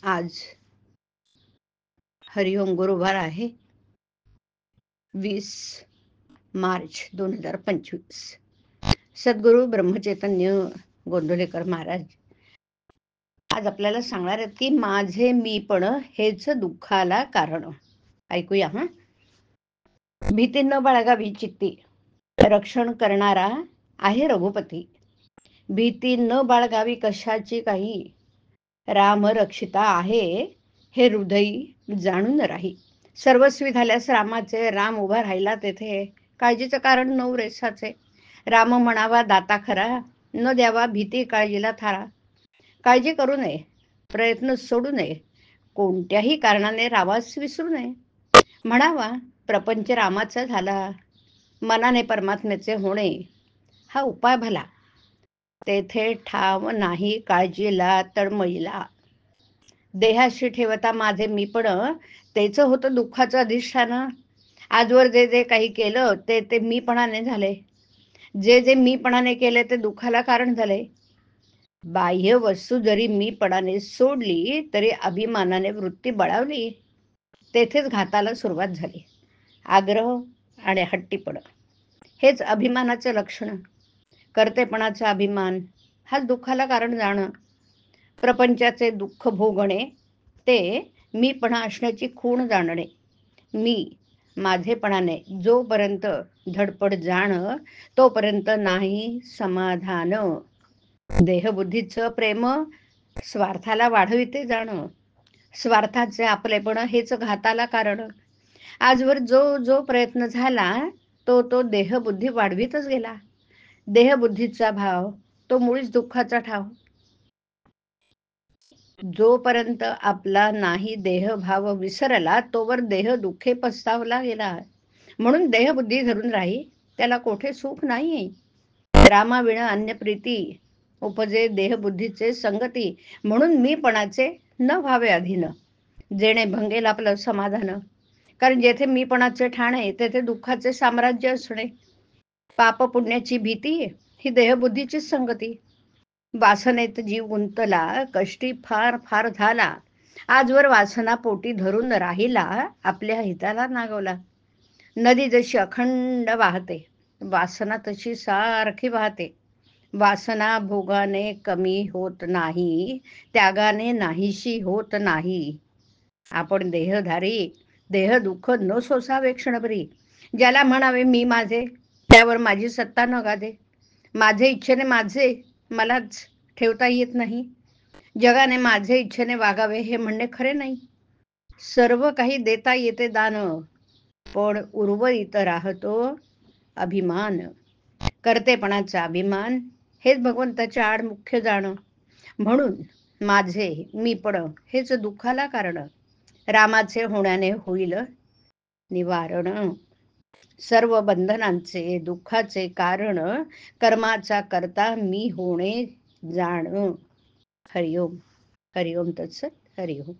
आज हरिओम गुरुवार आहे 20 मार्च 2025. सद्गुरू ब्रह्मचैतन्य गोंदवलेकर महाराज आज आपल्याला सांगणार आहेत की माझे मीपण हेच दुःखाला कारण. ऐकूया. भीती न बाळगावी चित्ती, रक्षण करणारा आहे रघुपती. भीती न बाळगावी कशाची काही, राम रक्षिता आहे हे हृदयी जाणून राही. सर्वस्वी झाल्यास रामाचे, राम उभा राहिला तेथे, काळजीचं कारण नऊ रेसाचे. राम म्हणावा दाता खरा, न द्यावा भीती काळजीला थारा. काळजी करू नये, प्रयत्न सोडू नये, कोणत्याही कारणाने रामास विसरू नये. म्हणावा प्रपंच रामाचा झाला, मनाने परमात्म्याचे होणे हा उपाय भला. तेथे ठाव नाही काळजीला तळमळीला. देहाशी ठेवता माझे मीपण, तेच होतं दुःखाचं अधिष्ठान. आजवर जे जे काही केलं ते ते मीपणाने झाले. जे जे मीपणाने केले ते दुःखाला कारण झाले. बाह्य वस्तू जरी मीपणाने सोडली तरी अभिमानाने वृत्ती बळावली, तेथेच घाताला सुरुवात झाली. आग्रह आणि हट्टीपण हेच अभिमानाचे लक्षण. कर्तेपणाचा अभिमान हाच दुःखाला कारण जाणं. प्रपंचाचे दुःख भोगणे ते मीपणा असण्याची खूण जाणणे. मी माझेपणाने जोपर्यंत धडपड जाणं तोपर्यंत नाही समाधान. देहबुद्धीचं प्रेम स्वार्थाला वाढविते जाणं. स्वार्थाचे आपलेपण हेच घाताला कारण. आजवर जो जो प्रयत्न झाला तो तो देहबुद्धी वाढवितच गेला. देहबुद्धीचा भाव तो मुळीच दुःखाचा ठाव. जोपर्यंत आपला नाही देहभाव विसरला तोवर देह दुःखे पस्तावला गेला. म्हणून देहबुद्धी धरून राही, त्याला कोठे सुख नाही. रामाविणा अन्य प्रीती, उपजे देहबुद्धीचे संगती. म्हणून मीपणाचे न व्हावे अधीन, जेणे भंगेल आपलं समाधान. कारण जेथे मीपणाचे ठाणे तेथे दुःखाचे साम्राज्य असणे. पाप पुण्याची भीती ही देहबुद्धीचीच संगती. वासनेत जीव गुंतला, कष्टी फार फार झाला. आजवर वासना पोटी धरून राहिला, आपल्या हिताला नागवला. नदी जशी अखंड वाहते, वासना तशी सारखी वाहते. वासना भोगाने कमी होत नाही, त्यागाने नाहीशी होत नाही. आपण देहधारी, देह दुःख न सोसावे क्षणभरी. ज्याला म्हणावे मी माझे, त्यावर माझी सत्ता न गादे. माझे इच्छेने माझे मलाच ठेवता येत नाही. जगाने माझे इच्छेने वागावे हे म्हणणे खरे नाही. सर्व काही देता येते दान, पण उर्वरित राहतो अभिमान. कर्तेपणाचा अभिमान हेच भगवंताचे आड मुख्य जाण. म्हणून माझे मीपण हेच दुःखाला कारण. रामाचे होण्याने होईल निवारण. सर्व बंधनांचे दुःखाचे कारण कर्माचा करता मी होणे जाण. हरिओम. हरिओम तत्सत. हरिओम.